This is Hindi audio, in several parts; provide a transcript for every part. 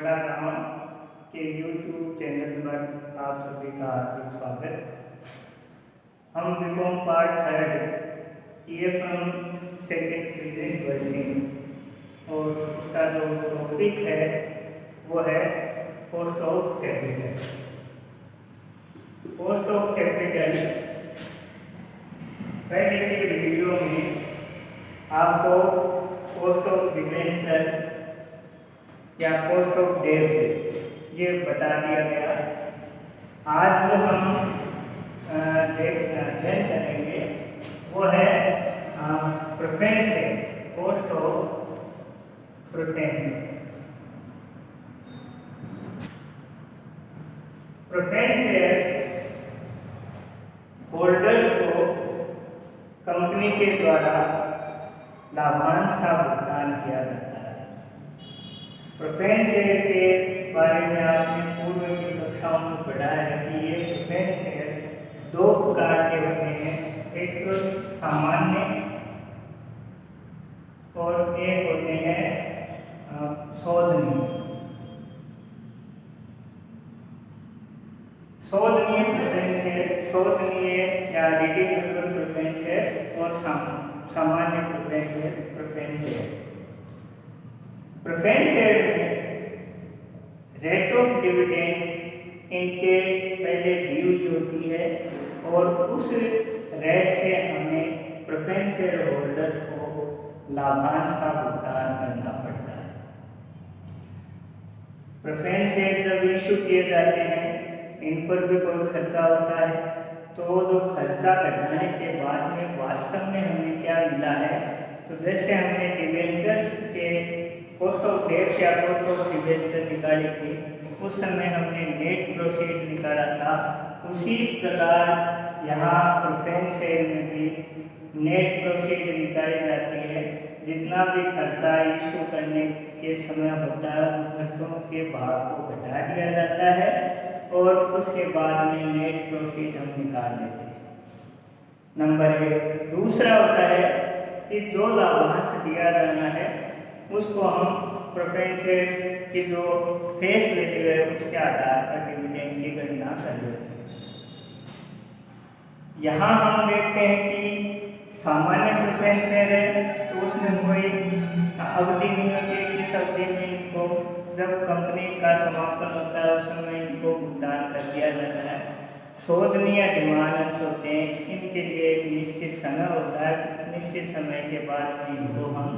बड़ा गांव के YouTube चैनल पर आप सभी का हार्दिक स्वागत। हम BCom part 3 EFM second business working और उसका जो टॉपिक है वो है cost of capital. Cost of capital पहले के वीडियो में आपको कॉस्ट ऑफ डिबेंचर या कॉस्ट ऑफ डेब्ट ये बता दिया गया। आज जो हम अध्ययन करेंगे वो है preference, cost of preference. Preference holders को कंपनी के द्वारा लाभांश का भुगतान किया जाता है। प्रेफरेंस शेयर के बारे में आपने पूर्व की कक्षाओं में पढ़ा है कि ये प्रेफरेंस शेयर दो प्रकार के होते हैं, एक तो सामान्य और एक होते हैं शोधनीय। शोधनीय प्रेफरेंस शेयर, शोधनीय या रिडीमेबल प्रेफरेंस शेयर और सामान्य प्रेफरेंस शेयर। प्रेफरेंस शेयर में रेट ऑफ डिविडेंड इनके पहले दी हुई होती है और उस रेट से हमें प्रेफरेंस शेयर होल्डर्स को लाभांश का भुगतान करना पड़ता है। प्रेफरेंस शेयर जब इशू किए जाते हैं इन पर भी कोई खर्चा होता है, तो जो खर्चा घटाने के बाद में वास्तव में हमें क्या मिला है, तो जैसे हमने डिबेंचर्स के कॉस्ट ऑफ डेब्ट या कॉस्ट ऑफ डिबेंचर निकाली थी, उस समय हमने नेट प्रोसीड निकाला था। उसी प्रकार यहाँ प्रेफरेंस शेयर में भी नेट प्रोसीड निकाली जाती है। जितना भी खर्चा इशू करने के समय होता है उन खर्चों के भाग को घटा दिया जाता है और उसके बाद में नेट प्रोसीड हम निकाल लेते हैं। नंबर 1। दूसरा होता है कि जो लाभांश दिया जाना है उसको हम प्रेफरेंस शेयर की जो फेस वैल्यू है उसके आधार पर डिविडेंड की गणना कर लेते हैं। यहाँ हम देखते हैं कि सामान्य प्रेफरेंस शेयर है तो उसमें कोई अवधि नहीं होती है कि इस अवधि में इनको जब कंपनी का समापन होता है उस समय इनको भुगतान कर दिया जाता है। शोधनीय डिमांड होते हैं, इनके लिए एक निश्चित समय होता है, निश्चित समय के बाद में इनको हम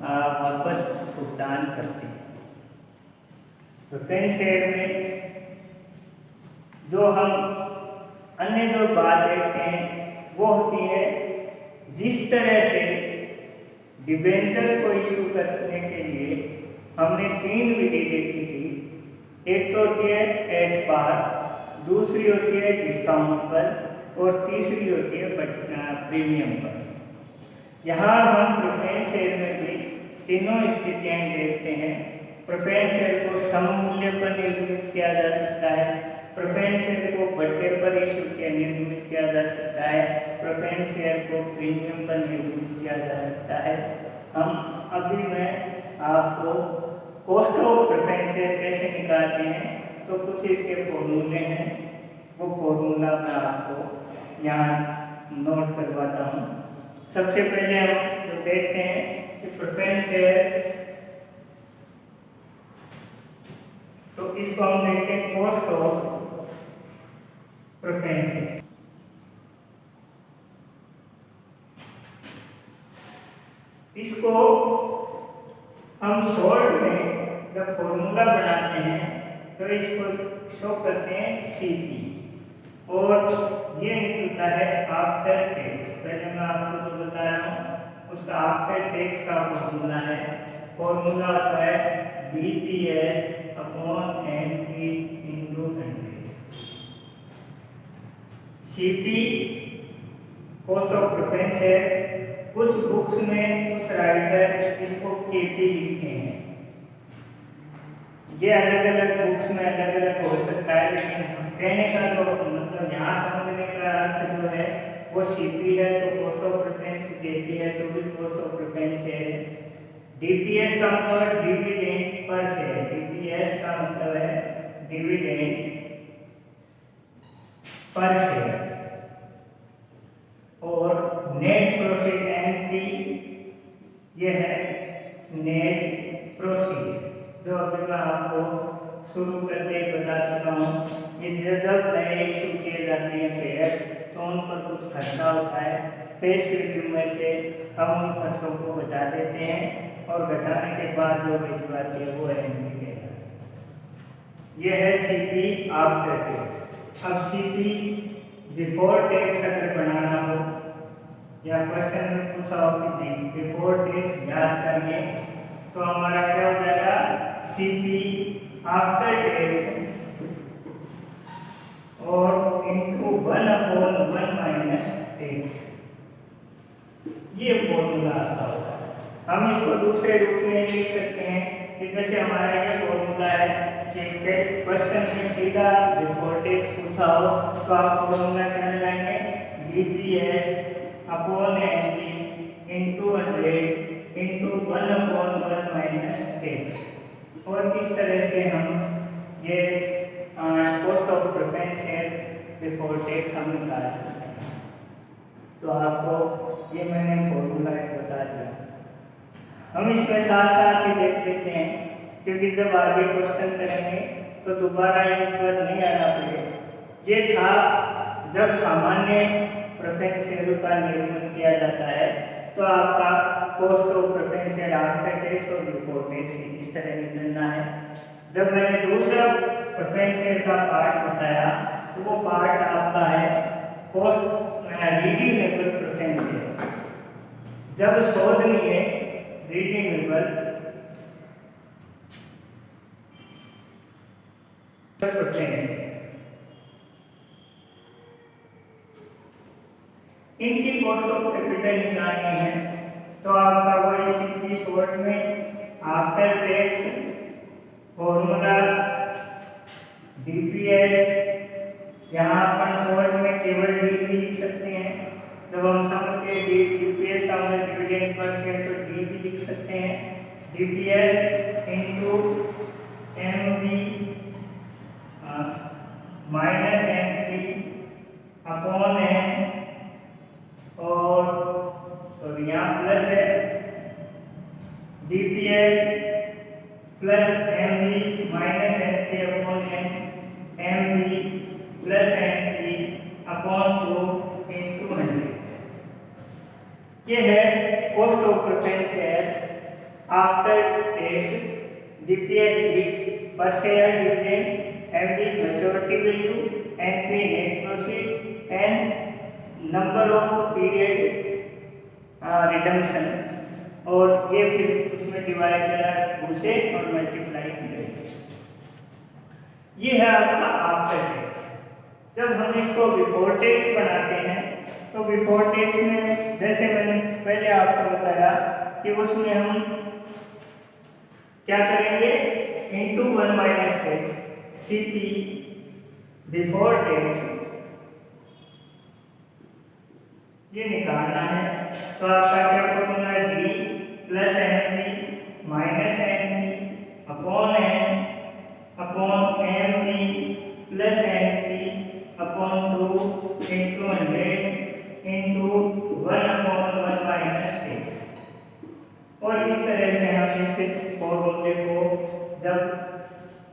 वापस भुगतान करते हैं। प्रेफरेंस शेयर में जो हम अन्य जो बात देखते हैं वो होती है जिस तरह से डिबेंचर को इशू करने के लिए हमने 3 विधि देखी थी। एक तो होती है एट पार, दूसरी होती है डिस्काउंट पर और तीसरी होती है प्रीमियम पर। यहाँ हम प्रेफरेंस शेयर में भी तीनों स्थितियाँ देखते हैं। प्रेफरेंस शेयर को सम मूल्य पर निर्मित किया जा सकता है, प्रेफरेंस शेयर को बट्टे पर इशू किया निर्मित किया जा सकता है, प्रेफरेंस शेयर को प्रीमियम पर निर्मित किया जा सकता है। अभी मैं आपको कॉस्ट ऑफ प्रेफरेंस शेयर कैसे निकालते हैं तो कुछ इसके फॉर्मूले हैं, वो फॉर्मूला मैं आपको यहाँ नोट करवाता हूँ। सबसे पहले हम जो देखते हैं कि प्रेफरेंस शेयर, तो इसको हम देखते हैं कॉस्ट ऑफ प्रेफरेंस शेयर। इसको हम शॉर्ट में जब फॉर्मूला बनाते हैं तो इसको शो करते हैं CP और ये निकलता है आफ्टर टैक्स। पहले मैं आपको जो बता रहा हूँ उसका आफ्टर टैक्स का फॉर्मूला है। फॉर्मूला होता है BPS upon NP into 100। CP cost of preference है। कुछ बुक्स में कुछ राइटर इसको KP लिखते हैं, ये अलग अलग बुक्स में अलग अलग हो सकता है, लेकिन कहने का जो मतलब यहाँ समझने का अर्थ जो है वो CP है तो कॉस्ट ऑफ प्रेफरेंस, KP है तो भी कॉस्ट ऑफ प्रेफरेंस है। डीपीएस का मतलब डिविडेंड पर शेयर, डीपीएस का मतलब है डिविडेंड पर शेयर, और नेट प्रोफिट एनपी ये है नेट प्रोसीड, जो अभी मैं आपको शुरू करते ही बता चुका हूँ। ये जब नए इशू किए जाते हैं शेयर तो उन पर कुछ खर्चा होता है, फेस वैल्यू में से हम उन खर्चों को घटा देते हैं और घटाने के बाद जो वैल्यू आती है वो एनपी कहलाती है। ये है सीपी आफ्टर टैक्स। अब सीपी बिफोर टैक्स अगर बनाना हो या क्वेश्चन में पूछा हो कि बिफोर टैक्स याद करिए तो हमारा क्या हो जाएगा, सीपी आफ्टर टैक्स और इनटू 1/1 माइनस टैक्स, ये फॉर्मूला आता होगा। हम इसको दूसरे रूप में लिख सकते हैं कि जैसे हमारा ये फॉर्मूला है कि क्वेश्चन में सीधा बिफोर टैक्स पूछा हो तो आप फॉर्मूला क्या लगाएंगे, DPS upon NP into 100 into 1/1 minus tax. और इस तरह से हम ये cost of preference share before tax हम निकाल सकते हैं। तो आपको ये मैंने फॉर्मूला बता दिया। हम इसमें साथ साथ ही देख लेते हैं क्योंकि जब आगे क्वेश्चन करेंगे तो दोबारा इन पर नहीं आना पड़ेगा। ये था जब सामान्य प्रेफरेंस शेयर का निर्माण किया जाता है तो आपका cost of preference share after tax और बिफोर टैक्स इस तरह निकलना है। जब मैंने दूसरा प्रेफरेंस शेयर का पार्ट बताया तो वो पार्ट आपका है कॉस्ट रिडीमेबल प्रेफरेंस शेयर। जब शोधनीय रिडीमेबल प्रेफरेंस इनकी कॉस्ट ऑफ कैपिटल निकालनी है तो आपका वही सीपी शॉर्ट में आफ्टर टैक्स फॉर्मूला डीपीएस, यहाँ अपन शॉर्ट में केवल डी भी लिख सकते हैं। जब हम समझते हैं डीपीएस का मतलब डिविडेंड पर शेयर तो डी भी लिख सकते हैं, DPS into MB minus MP upon N और यहाँ प्लस है DPS plus MB minus MP upon N MB plus MP upon 2 into 100। ये है cost of preference share after tax, DPS per share dividend, MD maturity value, NP net proceed and number of period redemption, और ये फिर उसमें डिवाइड करा 2 से और मल्टीप्लाई किया। ये है आपका आफ्टर टैक्स। जब हम इसको बिफोर टैक्स बनाते हैं तो बिफोर टैक्स में जैसे मैंने पहले आपको बताया कि उसमें हम क्या करेंगे, into 1 minus tax CP before tax ये निकालना है। तो आपका क्या formula D plus NP minus NP upon N upon MP plus NP upon 2 into 100 into 1/1 minus tax. और इस तरह से हम इस फॉर्मूले को जब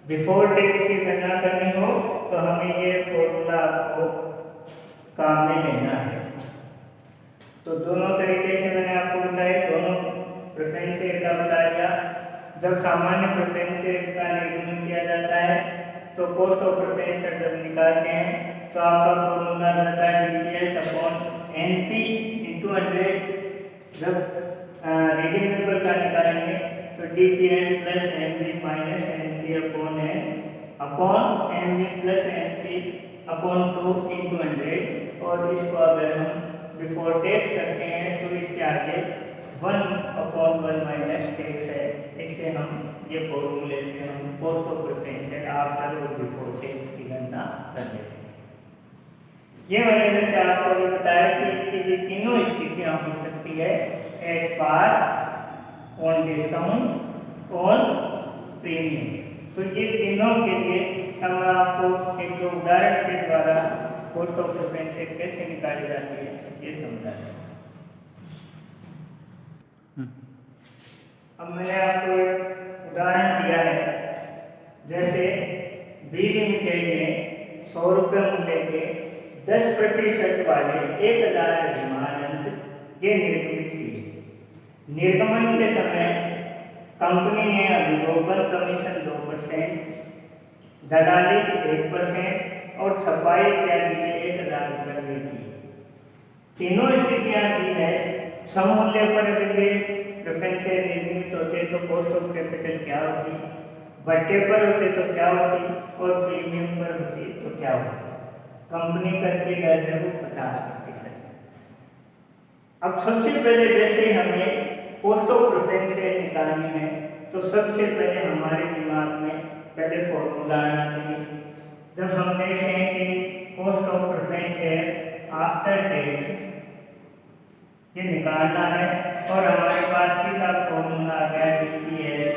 बिफोर टैक्स की गणना करनी हो तो हमें ये फॉर्मूला आपको काम में लेना है। तो दोनों तरीके से मैंने आपको बताया, दोनों प्रेफरेंस शेयर का बता दिया। जब सामान्य प्रेफरेंस शेयर का निर्माण किया जाता है तो कॉस्ट ऑफ प्रेफरेंस शेयर जब निकालते हैं तो आपका फॉर्मूला रहता है डीपीएस अपॉन एनपी इनटू 100। जब रिडीमेबल का निकालेंगे तो DPS plus NP minus NP upon N upon NP plus NP upon 2 into 100। और इसको अगर हम बिफोर टैक्स करते हैं तो इसके आगे 1/1 माइनस टैक्स है। इससे हम ये फॉर्मूले से हम cost of preference share after और बिफोर टैक्स की गणना कर देते हैं। ये मैंने जैसे आपको भी बताया कि इसकी तीनों स्थितियां हो सकती है, at par, on discount on premium. तो ये तीनों के लिए अब मैं आपको एक दो उदाहरण के द्वारा कॉस्ट ऑफ प्रेफरेंस कैसे निकाली जाती है ये समझा दें। अब मैंने आपको एक उदाहरण दिया है, जैसे बी लिमिटेड ने 100 रुपये मूल्य के 10% वाले 1000 विमान अंश ये निर्गमित किए। निर्गमन के समय कंपनी ने अभिरोपण कमीशन 2%, दलाली 1% और छपाई इत्यादि के 1000 रुपये व्यय किए। तीनों स्थितियां दी है समूल्य पर वे प्रेफरेंस शेयर निर्मित होते तो कॉस्ट ऑफ कैपिटल क्या होती, भट्टे पर होते तो क्या होती और प्रीमियम पर होती तो क्या होती। कंपनी कर की दर है वो 50%। अब सबसे पहले जैसे हमें कॉस्ट ऑफ प्रेफरेंस शेयर निकालनी है तो सबसे पहले हमारे दिमाग में पहले फॉर्मूला आना चाहिए। जब हम देखते हैं कि cost of preference share after tax ये निकालना है और हमारे पास सीधा फॉर्मूला आ गया DPS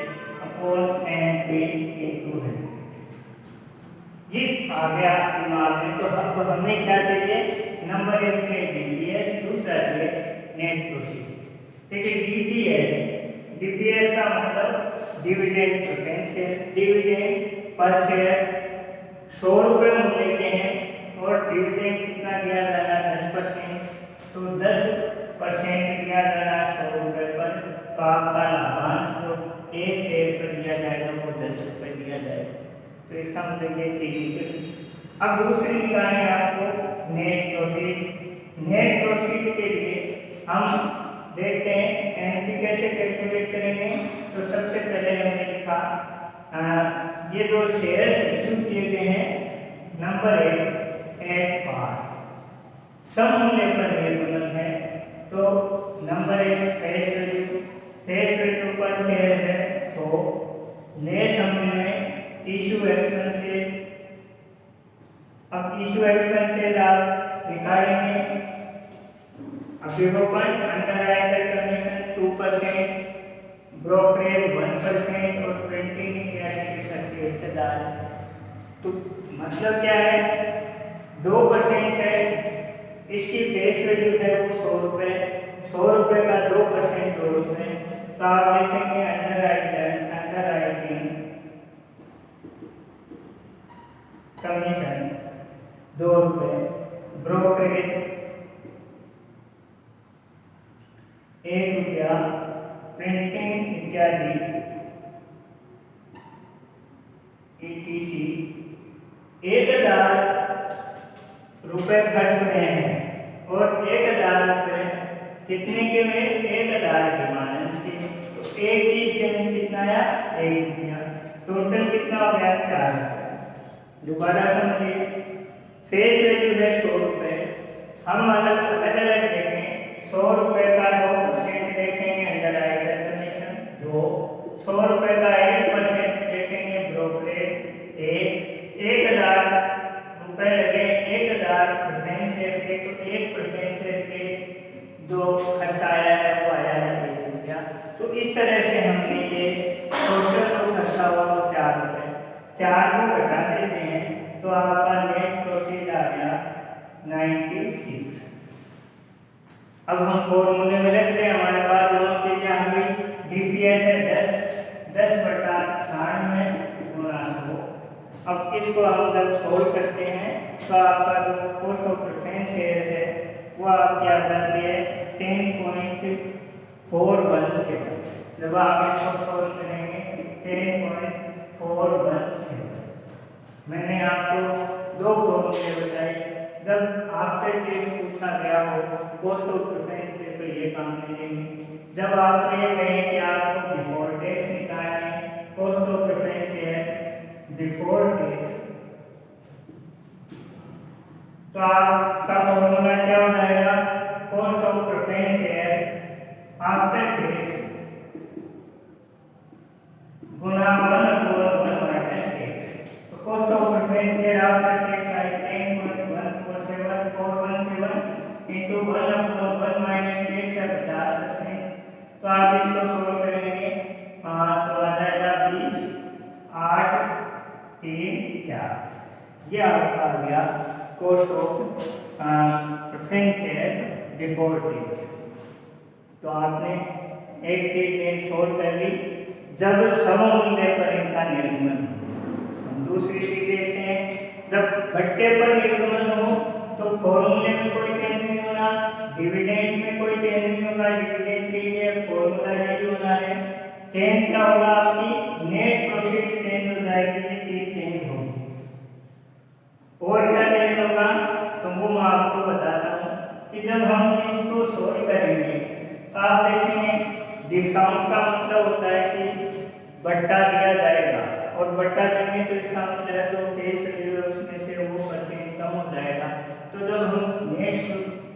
अपॉन NP इनटू 100। ये आ गया दिमाग में। तो अब हमें क्या चाहिए, नंबर एक है DPS, दूसरा है नेट प्रोफिट। ठीक है, DPS का मतलब dividend preference share, dividend per share 100 रुपये मूल्य के हैं और डिविडेंड कितना दिया जा रहा है 10%, तो 10% दिया जा रहा है 100 रुपये पर। तो आपका लाभांश जो एक शेयर पर दिया जाएगा वो 10 रुपये दिया जाएगा। तो इसका मतलब ये चीज। अब दूसरी निकालनी है आपको नेट प्रॉफिट। नेट प्रॉफिट के लिए हम देखते हैं एनपी कैसे कैलकुलेट करेंगे। तो सबसे पहले हमने लिखा ये जो शेयर्स इशू किए गए हैं नंबर 1 एट पार सम मूल्य पर निर्भर है। तो नंबर 1 फेस वैल्यू पर शेयर है 100, लेस हमने इशू एक्सपेंसेस। अब इशू एक्सपेंसेस आप निकालेंगे। अभिरोपण अंडरराइटर कमीशन 2%, ब्रोकरेज 1% और प्रिंटिंग इत्यादि के 1000। तो मतलब क्या है, 2% है, इसकी फेस वैल्यू है वो 100 रुपये, 100 रुपये का 2% 2 रुपये। तो आप देखेंगे अंडरराइटिंग कमीशन 2 रुपये, ब्रोकरेज 1 रुपया, प्रिंटिंग इत्यादि ETC 1000 रुपये खर्च हुए हैं और 1000 रुपये कितने के हुए, 1000 डिमांड्स के। तो एक ही सेवन कितना आया 1 रुपया, टोटल कितना हो गया 4 रुपये। दोबारा समझिए, फेस वैल्यू है 100 रुपये, हम अलग अलग देखें 100 रुपये का 2% देखेंगे अंडरराइटर कमीशन 2, 100 रुपये का 1% देखेंगे ब्रोकरेज 1, 1000 रुपये लगे 1000 प्रेफरेंस शेयर के। तो 1 प्रेफरेंस शेयर के जो खर्चा आया है वो आया है 1 रुपया। तो इस तरह से हमने ये टोटल जो खर्चा हुआ वो 4 रुपये, 4 को घटा देते हैं तो आपका नेट प्रॉफिट आ गया 96। अब हम फॉर्मूले में रखते हैं, हमारे पास दोनों चीजें आ गई। DPS है 10/96 गुणा 100। अब इसको हम जब सोल्व करते हैं तो आपका जो कॉस्ट ऑफ प्रेफरेंस शेयर है वो आपकी आ जाती है 10.417। जब आप इसको सोल्व करेंगे 10.417। मैंने आपको 2 फॉर्मूले बताए। जब आफ्टर टैक्स पूछा गया हो कॉस्ट ऑफ प्रेफरेंस शेयर तो ये काम मिलेंगे। जब आप ये कहें कि आपको बिफोर टैक्स निकालना है cost of preference share before tax, तो आपका फॉर्मूला क्या हो जाएगा, cost of preference share after tax गुना 1/1 माइनस टैक्स। तो cost of preference share after tax I 10.147417 into 1/1 minus tax है 50%। तो आप इसको सोल्व करेंगे तो आ जाएगा 20, 8, 3, 4। ये आपका आ गया cost of preference share before tax. तो आपने एक चीज सोल्व कर ली जब सममूल्य पर इनका निर्गमन हो। हम दूसरी चीज देखते हैं, जब भट्टे पर निर्गमन हो तो फॉर्मूले में कोई चेंज नहीं होना, डिविडेंड में कोई चेंज नहीं होगा, डिविडेंड के लिए फॉर्मूला रेडी होना है। चेंज क्या होगा, आपकी नेट प्रोफिट चेंज हो जाएगी, ये चीज चेंज होगी। और क्या चेंज होगा तो वो मैं आपको बताता हूँ कि जब हम इसको सोल्व करेंगे तो आप देखेंगे डिस्काउंट का मतलब होता है कि बट्टा दिया जाएगा, और बट्टा देंगे तो इसका मतलब है जो फेस वैल्यू है उसमें से वो परसेंट कम हो जाएगा। तो जब हम नेट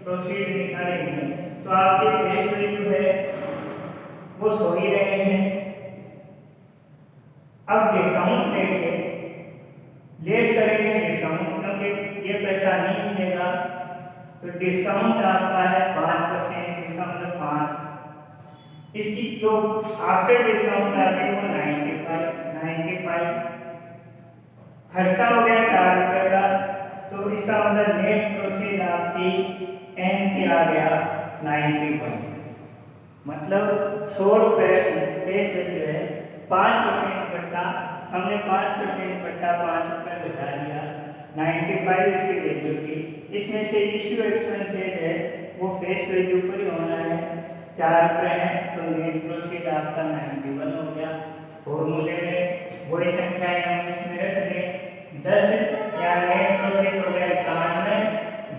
प्रोसीड निकालेंगे तो आपकी फेस वैल्यू है वो सो ही रहे हैं। अब डिस्काउंट लेके लेस करेंगे डिस्काउंट, क्योंकि ये पैसा नहीं मिलेगा, तो डिस्काउंट आपका है 5%, इसका मतलब 5। इसकी जो आफ्टर डिस्काउंट आ गई वो 95 खर्चा हो गया 4 रुपये का, तो इसका मतलब नेट प्रोफिट आपकी एन की आ गया 91। मतलब 100 रुपये फेस वैल्यू है, 5% बट्टा, हमने 5% बट्टा 5 रुपये बता दिया, 95 इसकी वैल्यू थी। इसमें से इश्यू एक्सपेंसेस है वो फेस वैल्यू पर ही होना है, 4 रुपये है, तो नेट प्रोफिट आपका 91 हो गया। फॉर्मूले में वही संख्याएं हम इसमें रख दें, 10 या नेट प्रोफिट हो गया 91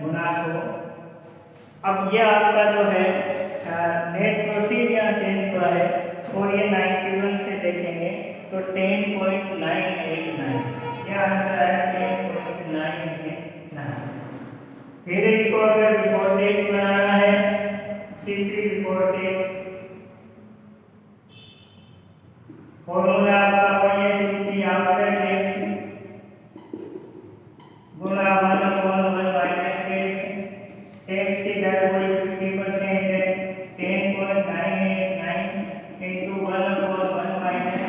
गुना 100। अब ये आपका जो है नेट प्रोसीड यहाँ चेंज हुआ है, और ये 91 से देखेंगे तो 10.989, ये आंसर आया 10.989। फिर इसको अगर बिफोर टैक्स बनाना है, सीपी बिफोर टैक्स फॉर्मूला आपका पढ़िए, सीपी आफ्टर टैक्स गुना 1/1 माइनस टैक्स। टैक्स की दर कोई 50% है, 10.989 into 1/1 माइनस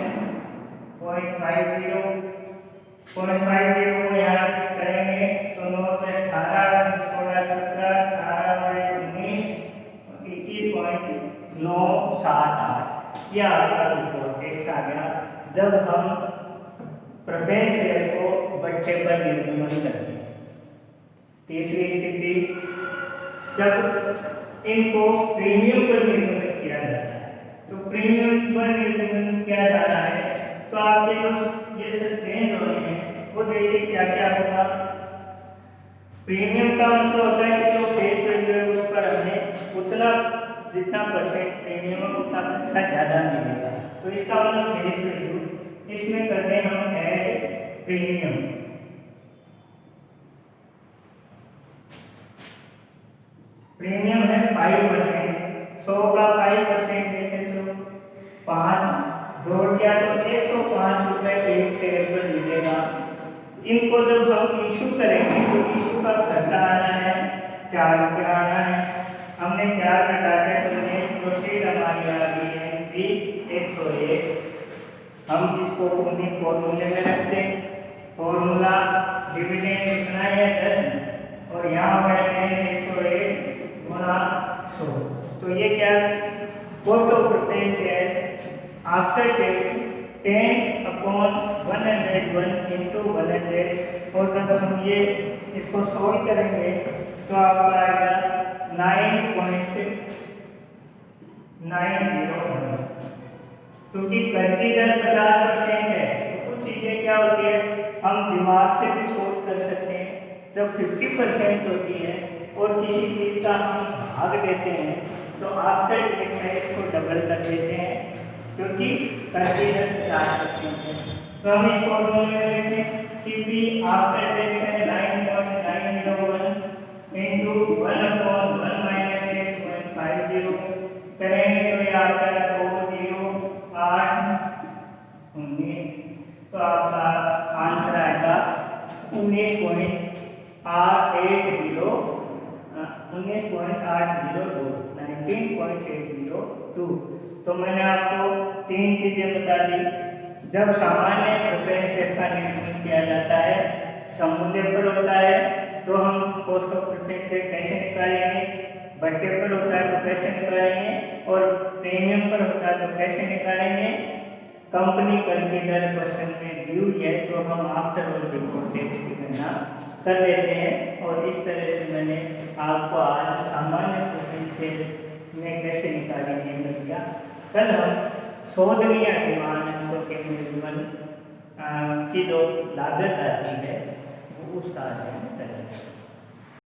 0.50 को यहाँ करेंगे तो 9 से 18, 16, 17, 18, 19, 21.978। यह आपका बिफोर टैक्स आ गया जब हम प्रेफरेंस शेयर को बट्टे पर निर्गमन करते हैं। तीसरी स्थिति, जब इनको प्रीमियम पर निर्गमन किया जाता है, तो प्रीमियम पर निर्गमन किया जाता है तो आपके जो ये सब चेंज होने हैं वो देखिए क्या क्या होगा। प्रीमियम का मतलब होता है कि जो फेस वैल्यू है उस पर हमें उतना जितना परसेंट प्रीमियम है उतना पैसा ज़्यादा मिलेगा, तो इसका मतलब फेस वैल्यू इसमें करते हैं हम ऐड प्रीमियम। प्रीमियम है 5%, 100 का 5% देखें तो 5 जोड़ दिया तो 105 रुपये एक शेयर पर मिलेगा। इनको जब हम इशू करेंगे तो इशू का खर्चा आना है 4 रुपये आना है, हमने 4 घटा दिया तो नेट प्रोसीड हमारी आ गई है 101। हम इसको अपने फॉर्मूले में रखते हैं, फॉर्मूला डिविडेंड कितना है 10, और यहाँ बढ़ते हैं 101 गुना 100। तो ये क्या cost of preference share after tax 10/101 into 100, और जब हम ये इसको सोल्व करेंगे तो आपका आएगा 9.901। क्योंकि कर की दर 50% है तो कुछ चीज़ें क्या होती है हम दिमाग से भी सोल्व कर सकते हैं। जब 50% होती है और किसी चीज़ का हम भाग देते हैं तो आफ्टर टैक्स है इसको डबल कर देते हैं, क्योंकि कर की दर 50% है। तो हम इस फॉर्मूले में लिखें सीपी आफ्टर टैक्स है 9.901 into 1/1 माइनस 8.50 करेंगे तो ये आपका 20819, तो आपका आंसर आएगा 19.802। 19.802। तो मैंने आपको 3 चीज़ें बता दी। जब सामान्य प्रेफरेंस का निरीक्षण किया जाता है, समूल्य पर होता है तो हम कॉस्ट ऑफ प्रेफरेंस कैसे निकालेंगे, बट्टे पर होता है तो कैसे निकालेंगे, और प्रीमियम पर होता है तो कैसे निकालेंगे। कंपनी कंसिडर क्वेश्चन में दी हुई है तो हम आफ्टर ऑल बिफोर टैक्स की गणना कर लेते हैं। और इस तरह से मैंने आपको आज सामान्य प्रेफरेंस में कैसे निकालेंगे कर दिया। कल हम शोधनीय सीमांशों के निर्गमन की जो लागत आती है वो उसका अध्ययन करेंगे।